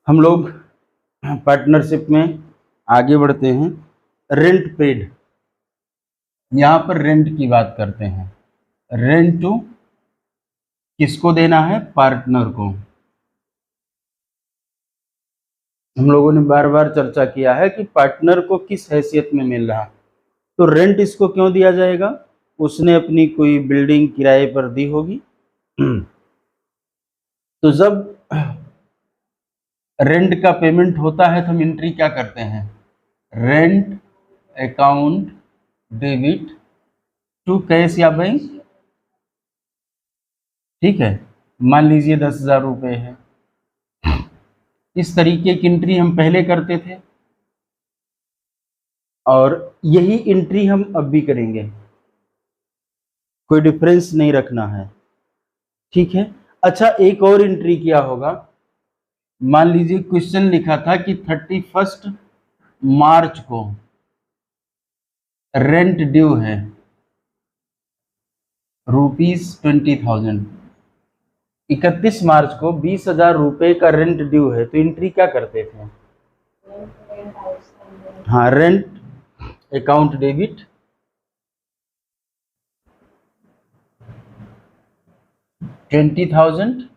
हम लोग पार्टनरशिप में आगे बढ़ते हैं। रेंट पेड, यहाँ पर रेंट की बात करते हैं। रेंट टू किसको देना है? पार्टनर को। हम लोगों ने बार बार चर्चा किया है कि पार्टनर को किस हैसियत में मिल रहा, तो रेंट इसको क्यों दिया जाएगा? उसने अपनी कोई बिल्डिंग किराए पर दी होगी। तो जब रेंट का पेमेंट होता है तो हम एंट्री क्या करते हैं? Rent account debit to cash या बैंक। ठीक है, मान लीजिए 10,000 रुपये है। इस तरीके की एंट्री हम पहले करते थे और यही एंट्री हम अब भी करेंगे, कोई डिफरेंस नहीं रखना है। ठीक है। अच्छा, एक और एंट्री क्या होगा? मान लीजिए क्वेश्चन लिखा था कि 31 मार्च को रेंट ड्यू है ₹20,000। 31 मार्च को 20,000 रुपये का रेंट ड्यू है, तो एंट्री क्या करते थे? हाँ, rent account debit 20,000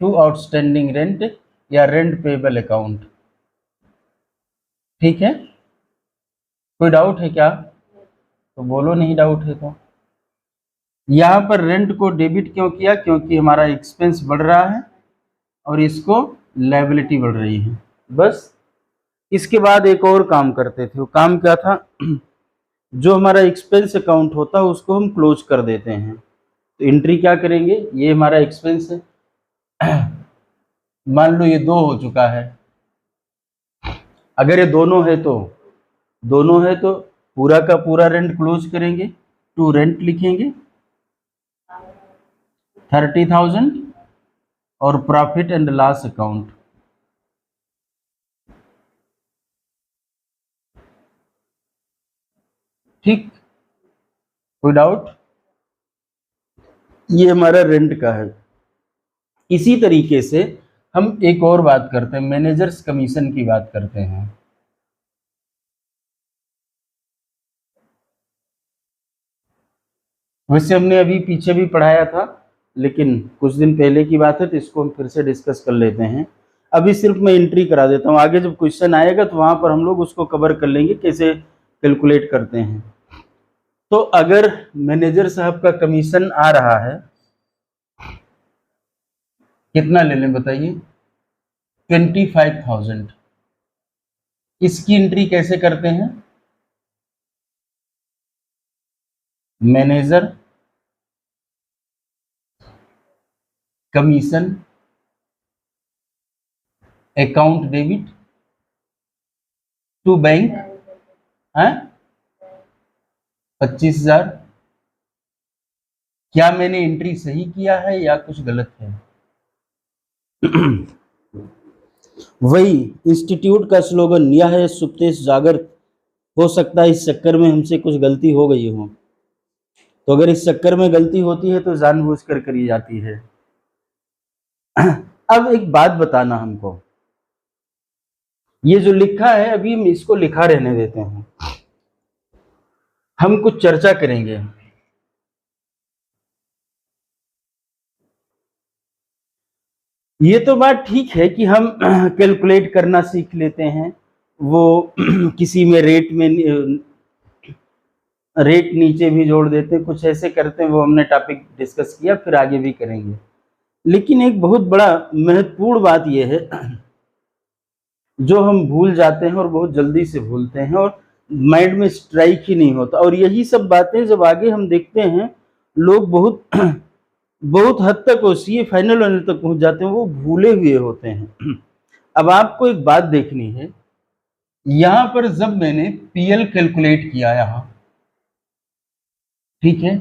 to outstanding rent या रेंट पेबल अकाउंट। ठीक है, कोई डाउट है क्या? तो बोलो, नहीं डाउट है तो। यहाँ पर रेंट को डेबिट क्यों किया? क्योंकि हमारा एक्सपेंस बढ़ रहा है और इसको लायबिलिटी बढ़ रही है, बस। इसके बाद एक और काम करते थे, वो काम क्या था? जो हमारा एक्सपेंस अकाउंट होता है उसको हम क्लोज कर देते हैं। तो एंट्री क्या करेंगे? ये हमारा एक्सपेंस है, मान लो ये 2 हो चुका है। अगर ये दोनों है तो पूरा का पूरा रेंट क्लोज करेंगे, टू रेंट लिखेंगे 30,000 और प्रॉफिट एंड लॉस अकाउंट। ठीक, कोई डाउट? ये हमारा रेंट का है। इसी तरीके से हम एक और बात करते हैं, मैनेजर्स कमीशन की बात करते हैं। वैसे हमने अभी पीछे भी पढ़ाया था, लेकिन कुछ दिन पहले की बात है तो इसको हम फिर से डिस्कस कर लेते हैं। अभी सिर्फ मैं एंट्री करा देता हूँ, आगे जब क्वेश्चन आएगा तो वहां पर हम लोग उसको कवर कर लेंगे कैसे कैलकुलेट करते हैं। तो अगर मैनेजर साहब का कमीशन आ रहा है, कितना ले लें बताइए? 25,000। इसकी एंट्री कैसे करते हैं? Manager commission account debit to bank है 25,000। क्या मैंने एंट्री सही किया है या कुछ गलत है? वही इंस्टीट्यूट का स्लोगन, यह है सुप्तेश जागृत। हो सकता है इस चक्कर में हमसे कुछ गलती हो गई हो, तो अगर इस चक्कर में गलती होती है तो जानबूझकर करी जाती है। अब एक बात बताना हमको, ये जो लिखा है अभी हम इसको लिखा रहने देते हैं, हम कुछ चर्चा करेंगे। ये तो बात ठीक है कि हम कैलकुलेट करना सीख लेते हैं, वो किसी में रेट नीचे भी जोड़ देते हैं, कुछ ऐसे करते हैं, वो हमने टॉपिक डिस्कस किया, फिर आगे भी करेंगे। लेकिन एक बहुत बड़ा महत्वपूर्ण बात यह है जो हम भूल जाते हैं और बहुत जल्दी से भूलते हैं और माइंड में स्ट्राइक ही नहीं होता, और यही सब बातें जब आगे हम देखते हैं लोग बहुत बहुत हद तक सीए फाइनल तक पहुंच जाते हैं, वो भूले हुए होते हैं। अब आपको एक बात देखनी है, यहां पर जब मैंने पीएल कैलकुलेट किया यहां, ठीक है,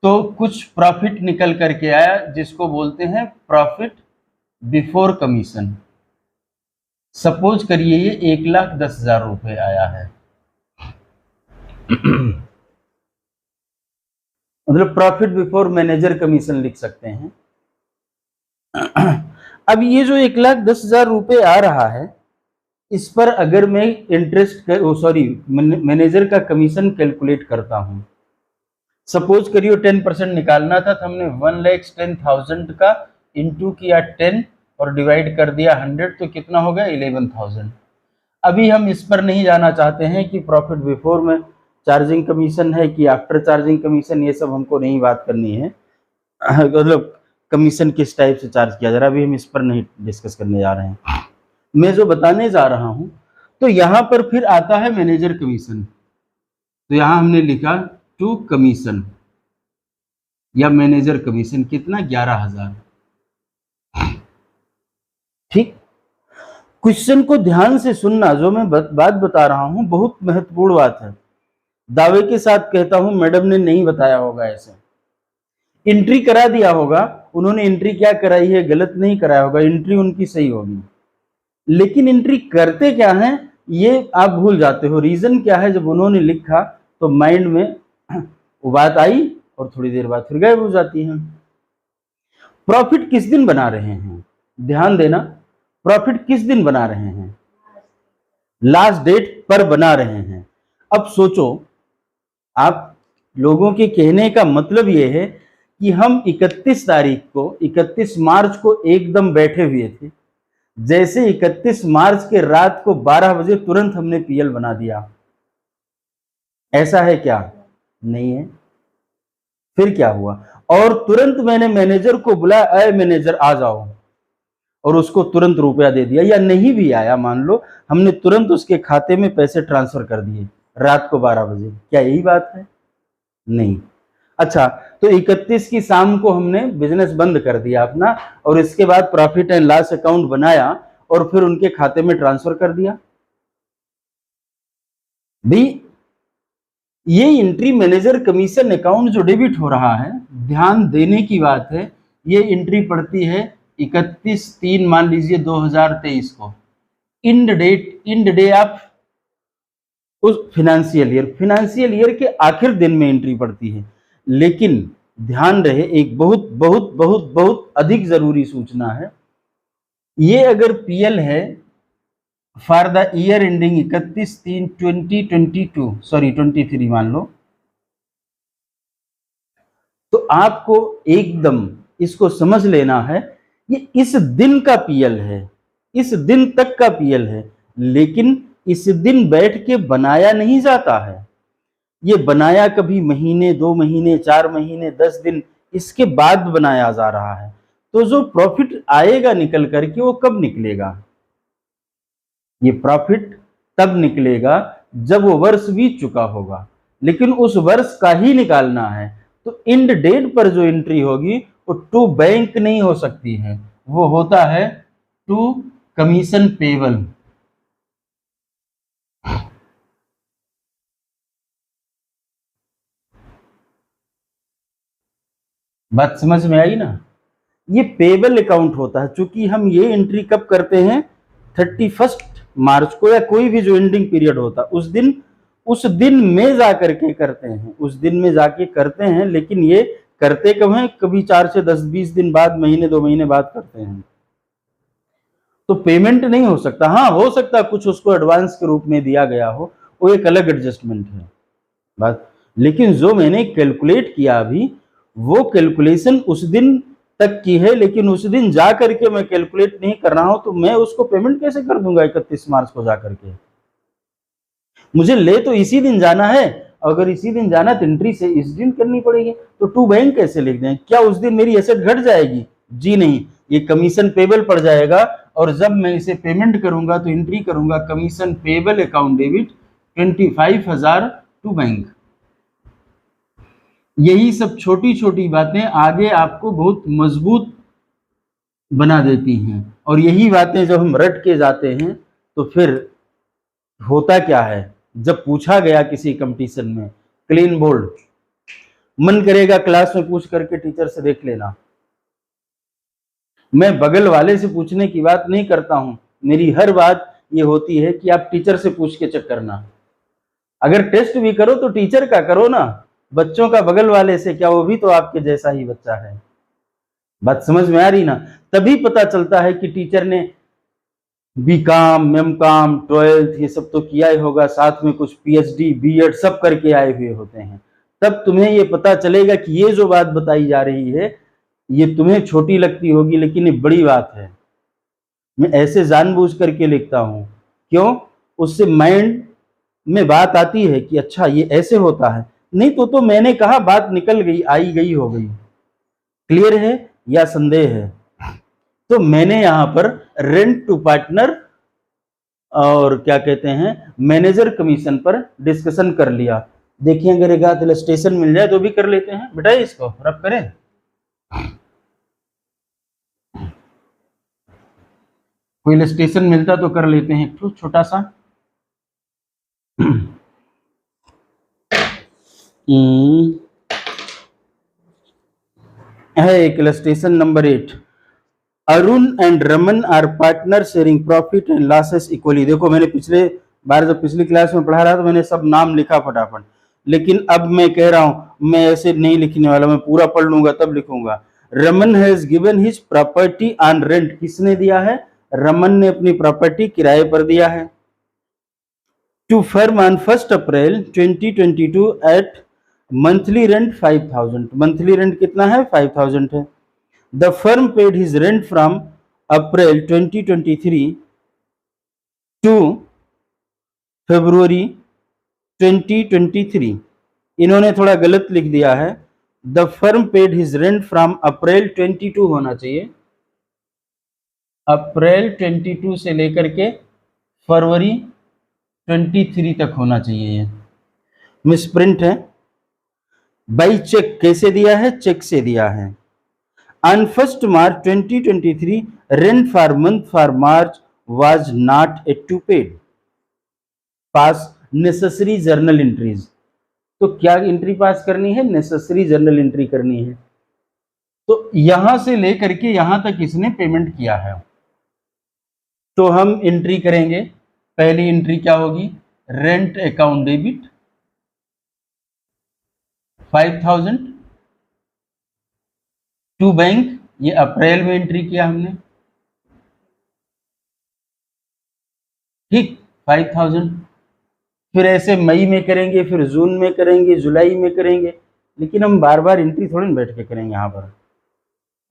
तो कुछ प्रॉफिट निकल करके आया जिसको बोलते हैं प्रॉफिट बिफोर कमीशन। सपोज करिए ये 1,10,000 रुपये आया है, मतलब प्रॉफिट बिफोर मैनेजर कमीशन लिख सकते हैं। अब ये जो 1,10,000 रुपये आ रहा है, इस पर अगर मैं इंटरेस्ट मैनेजर का कमीशन कैलकुलेट करता हूं, सपोज करिए 10% निकालना था तो हमने 1,10,000 का इंटू किया 10 और डिवाइड कर दिया 100, तो कितना हो गया 11,000। अभी हम इस पर नहीं जाना चाहते हैं कि प्रॉफिट बिफोर में चार्जिंग कमीशन है कि आफ्टर चार्जिंग कमीशन, ये सब हमको नहीं बात करनी है, मतलब कमीशन किस टाइप से चार्ज किया जा रहा है, अभी हम इस पर नहीं डिस्कस करने जा रहे हैं। मैं जो बताने जा रहा हूं, तो यहां पर फिर आता है मैनेजर कमीशन, तो यहां हमने लिखा टू कमीशन या मैनेजर कमीशन, कितना 11,000। ठीक, क्वेश्चन को ध्यान से सुनना, जो मैं बात बता रहा हूं बहुत महत्वपूर्ण बात है। दावे के साथ कहता हूं मैडम ने नहीं बताया होगा, ऐसे एंट्री करा दिया होगा, उन्होंने एंट्री क्या कराई है गलत नहीं कराया होगा, एंट्री उनकी सही होगी, लेकिन एंट्री करते क्या है ये आप भूल जाते हो। रीजन क्या है, जब उन्होंने लिखा तो माइंड में वो बात आई और थोड़ी देर बाद फिर गायब हो जाती है। प्रॉफिट किस दिन बना रहे हैं, ध्यान देना, प्रॉफिट किस दिन बना रहे हैं, लास्ट डेट पर बना रहे हैं। अब सोचो, आप लोगों के कहने का मतलब ये है कि हम 31 तारीख को 31 मार्च को एकदम बैठे हुए थे, जैसे 31 मार्च के रात को 12 बजे तुरंत हमने पीएल बना दिया, ऐसा है क्या? नहीं है। फिर क्या हुआ? और तुरंत मैंने मैनेजर को बुलाया, अय मैनेजर आ जाओ, और उसको तुरंत रुपया दे दिया, या नहीं भी आया मान लो, हमने तुरंत उसके खाते में पैसे ट्रांसफर कर दिए रात को 12 बजे, क्या यही बात है? नहीं। अच्छा, तो 31 की शाम को हमने बिजनेस बंद कर दिया अपना, और इसके बाद प्रॉफिट एंड लॉस अकाउंट बनाया और फिर उनके खाते में ट्रांसफर कर दिया। भी ये एंट्री मैनेजर कमीशन अकाउंट जो डेबिट हो रहा है, ध्यान देने की बात है, ये एंट्री पड़ती है 31/3 मान लीजिए 2023 को, इंड डे ऑफ उस फाइनेंशियल ईयर के आखिर दिन में एंट्री पड़ती है। लेकिन ध्यान रहे, एक बहुत बहुत बहुत बहुत अधिक जरूरी सूचना है, ये अगर पीएल है फॉर द ईयर एंडिंग 31/3/2022 23 मान लो, तो आपको एकदम इसको समझ लेना है, ये इस दिन का पीएल है, इस दिन तक का पीएल है, लेकिन इस दिन बैठ के बनाया नहीं जाता है, ये बनाया कभी महीने, 2 महीने, 4 महीने, 10 दिन इसके बाद बनाया जा रहा है। तो जो प्रॉफिट आएगा निकल करके वो कब निकलेगा? ये प्रॉफिट तब निकलेगा जब वो वर्ष बीत चुका होगा, लेकिन उस वर्ष का ही निकालना है, तो इंड डेट पर जो एंट्री होगी वो टू बैंक नहीं हो सकती है, वो होता है टू कमीशन पेबल। बात समझ में आई ना? ये पेबल अकाउंट होता है, चूंकि हम ये एंट्री कब करते हैं 31 मार्च को, या कोई भी जो एंडिंग पीरियड होता उस दिन में जाकर के करते हैं, उस दिन में जाके करते हैं, लेकिन ये करते कब हैं? कभी 4 से 10-20 दिन बाद, महीने 2 महीने बाद करते हैं, तो पेमेंट नहीं हो सकता। हाँ, हो सकता कुछ उसको एडवांस के रूप में दिया गया हो, वो एक अलग एडजस्टमेंट है बात, लेकिन जो मैंने कैलकुलेट किया अभी, वो कैलकुलेशन उस दिन तक की है, लेकिन उस दिन जा करके मैं कैलकुलेट नहीं कर रहा हूं, तो मैं उसको पेमेंट कैसे कर दूंगा 31 मार्च को जा करके? मुझे ले तो इसी दिन जाना है, अगर इसी दिन जाना तो एंट्री से इस दिन करनी पड़ेगी, तो टू बैंक कैसे लिख दें? क्या उस दिन मेरी एसेट घट जाएगी? जी नहीं, ये कमीशन पेबल पड़ जाएगा, और जब मैं इसे पेमेंट करूंगा तो एंट्री करूंगा commission payable account debit 25,000 to bank. यही सब छोटी छोटी बातें आगे आपको बहुत मजबूत बना देती हैं, और यही बातें जब हम रट के जाते हैं तो फिर होता क्या है, जब पूछा गया किसी कंपटीशन में क्लीन बोल्ड, मन करेगा क्लास में पूछ करके टीचर से देख लेना। मैं बगल वाले से पूछने की बात नहीं करता हूं, मेरी हर बात ये होती है कि आप टीचर से पूछ के चेक करना। अगर टेस्ट भी करो तो टीचर का करो ना, बच्चों का बगल वाले से क्या, वो भी तो आपके जैसा ही बच्चा है। बात समझ में आ रही ना? तभी पता चलता है कि टीचर ने बीकॉम, एमकॉम, 12th ये सब तो किया ही होगा, साथ में कुछ पीएचडी, बीएड सब करके आए हुए होते हैं। तब तुम्हें ये पता चलेगा कि ये जो बात बताई जा रही है, ये तुम्हें छोटी लगती होगी लेकिन ये बड़ी बात है। मैं ऐसे जानबूझ करके लिखता हूँ। क्यों? उससे माइंड में बात आती है कि अच्छा ये ऐसे होता है। नहीं तो मैंने कहा बात निकल गई, आई गई हो गई। क्लियर है या संदेह है? तो मैंने यहाँ पर रेंट टू पार्टनर और क्या कहते हैं मैनेजर कमीशन पर डिस्कशन कर लिया। देखिए अगर एक आध इलस्ट्रेशन मिल जाए तो भी कर लेते हैं बेटा, इसको रब करें। कोई इलस्ट्रेशन मिलता तो कर लेते हैं, एक छोटा सा। है एक illustration number 8। Arun and Raman are partner sharing profit and losses equally. देखो मैंने पिछले बार जब पिछली क्लास में पढ़ा रहा तो मैंने सब नाम लिखा फटाफट, लेकिन अब मैं कह रहा हूं मैं ऐसे नहीं लिखने वाला, मैं पूरा पढ़ लूंगा तब लिखूंगा। Raman has given his property on rent. किसने दिया है? रमन ने अपनी प्रॉपर्टी किराए पर दिया है। To firm on 1 April 2022 at monthly rent 5000। Monthly rent कितना है? 5000 है। The firm paid his rent from April 2023 to February 2023। इन्होंने थोड़ा गलत लिख दिया है। The firm paid his rent from April 22 होना चाहिए, अप्रैल 22 से लेकर के फरवरी 23 तक होना चाहिए। ये मिसप्रिंट है। बाई चेक कैसे दिया है? चेक से दिया है। On 1st March 2023, rent for month for March was not yet to paid. Pass necessary journal entries। तो क्या एंट्री पास करनी है? नेसेसरी जर्नल एंट्री करनी है। तो यहां से लेकर के यहां तक इसने पेमेंट किया है, तो हम एंट्री करेंगे। पहली एंट्री क्या होगी? Rent account debit 5000 to bank, ये अप्रैल में एंट्री किया हमने, ठीक 5000। फिर ऐसे मई में करेंगे, फिर जून में करेंगे, जुलाई में करेंगे, लेकिन हम बार बार एंट्री थोड़ी ना बैठ के करेंगे। यहाँ पर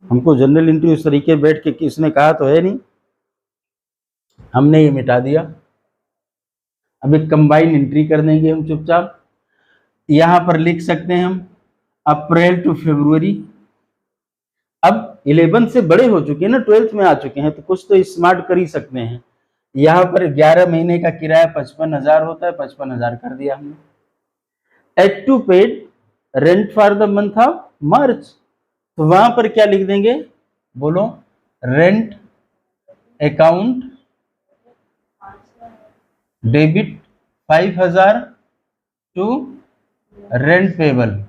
हमको जनरल एंट्री उस तरीके बैठ के किसने कहा तो है नहीं, हमने ये मिटा दिया। अब एक कंबाइन एंट्री कर देंगे हम चुपचाप। यहाँ पर लिख सकते हैं हम अप्रैल टू फरवरी। अब 11 से बड़े हो चुके हैं ना, 12th में आ चुके हैं, तो कुछ तो स्मार्ट कर ही सकते हैं। यहाँ पर 11 महीने का किराया 55,000 होता है, 55,000 कर दिया हमने। At to paid rent for the month of March, तो वहां पर क्या लिख देंगे? बोलो, rent account debit 5000 to rent payable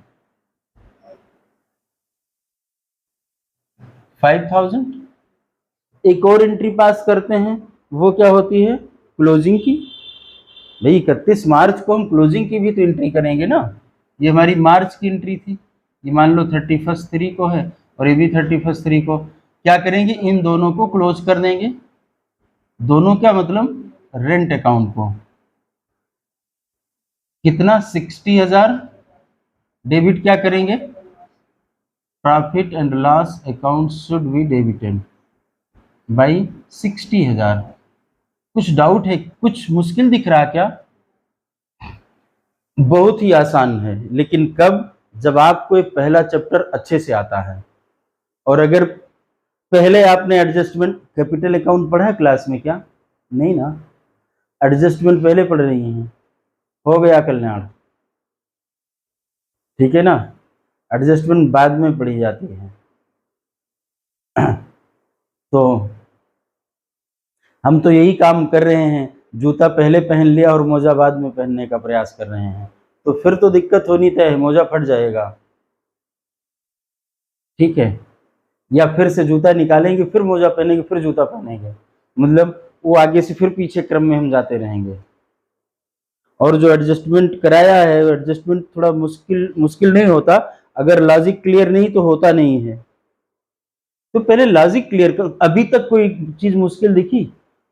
5000। एक और एंट्री पास करते हैं, वो क्या होती है? क्लोजिंग की। भाई 31 मार्च को हम क्लोजिंग की भी तो एंट्री करेंगे ना। ये हमारी मार्च की एंट्री थी, ये मान लो 31 3 को है और ये भी 31 3 को। क्या करेंगे? इन दोनों को क्लोज कर देंगे। दोनों क्या मतलब? रेंट अकाउंट को कितना? 60,000 डेबिट क्या करेंगे? Profit and loss account should be debited by 60,000। कुछ डाउट है? कुछ मुश्किल दिख रहा क्या? बहुत ही आसान है, लेकिन कब? जब आपको एक पहला चैप्टर अच्छे से आता है। और अगर पहले आपने एडजस्टमेंट कैपिटल अकाउंट पढ़ा है क्लास में क्या? नहीं ना, एडजस्टमेंट पहले पढ़ रही हैं। हो गया कल्याण, ठीक है ना, एडजस्टमेंट बाद में पढ़ी जाती है। तो हम तो यही काम कर रहे हैं, जूता पहले पहन लिया और मोजा बाद में पहनने का प्रयास कर रहे हैं, तो फिर तो दिक्कत होनी तय है, मोजा फट जाएगा, ठीक है। या फिर से जूता निकालेंगे, फिर मोजा पहनेंगे, फिर जूता पहनेंगे, मतलब वो आगे से फिर पीछे क्रम में हम जाते रहेंगे। और जो एडजस्टमेंट कराया है, एडजस्टमेंट थोड़ा मुश्किल नहीं होता, अगर लॉजिक क्लियर नहीं तो होता नहीं है। तो पहले लॉजिक क्लियर कर। अभी तक कोई चीज मुश्किल दिखी?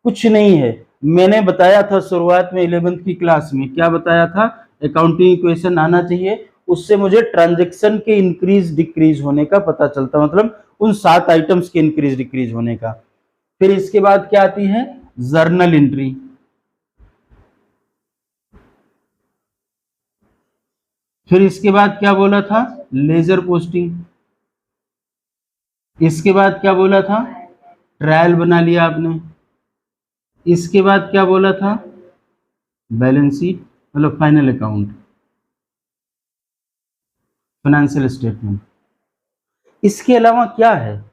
कुछ नहीं है। मैंने बताया था शुरुआत में 11th की क्लास में, क्या बताया था? अकाउंटिंग इक्वेशन आना चाहिए, उससे मुझे ट्रांजैक्शन के इंक्रीज डिक्रीज होने का पता चलता, मतलब उन 7 आइटम्स के इंक्रीज डिक्रीज होने का। फिर इसके बाद क्या आती है? Journal entry. फिर इसके बाद क्या बोला था? Ledger posting. इसके बाद क्या बोला था? ट्रायल बना लिया आपने। इसके बाद क्या बोला था? बैलेंस शीट, मतलब फाइनल अकाउंट, फाइनेंशियल स्टेटमेंट। इसके अलावा क्या है?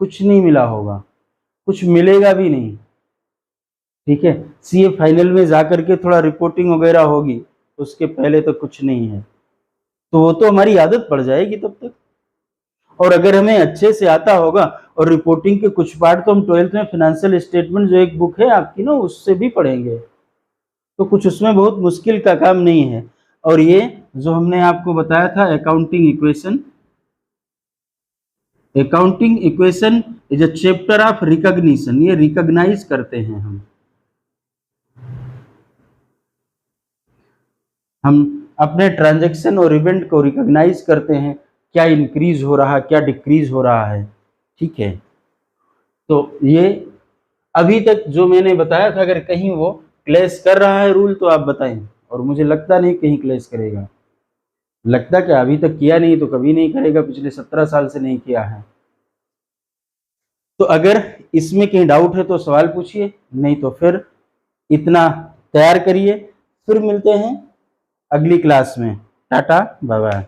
कुछ नहीं मिला होगा, कुछ मिलेगा भी नहीं। ठीक है, सीए फाइनल में जाकर के थोड़ा रिपोर्टिंग वगैरह होगी, उसके पहले तो कुछ नहीं है। तो वो तो हमारी आदत पड़ जाएगी तब तक। और अगर हमें अच्छे से आता होगा, और रिपोर्टिंग के कुछ पार्ट तो हम 12th में फाइनेंशियल स्टेटमेंट जो एक बुक है आपकी ना, उससे भी पढ़ेंगे, तो कुछ उसमें बहुत मुश्किल का काम नहीं है। और ये जो हमने आपको बताया था accounting equation, accounting equation is a chapter of recognition, ये रिकॉग्नाइज करते हैं हम अपने ट्रांजैक्शन और इवेंट को रिकॉग्नाइज करते हैं, क्या इंक्रीज हो रहा है, क्या डिक्रीज हो रहा है। ठीक है, तो ये अभी तक जो मैंने बताया था, अगर कहीं वो क्लैश कर रहा है रूल तो आप बताएं, और मुझे लगता नहीं कहीं क्लैश करेगा। लगता क्या, अभी तक किया नहीं तो कभी नहीं करेगा, पिछले 17 साल से नहीं किया है। तो अगर इसमें कहीं डाउट है तो सवाल पूछिए, नहीं तो फिर इतना तैयार करिए। फिर मिलते हैं अगली क्लास में। Tata bye bye.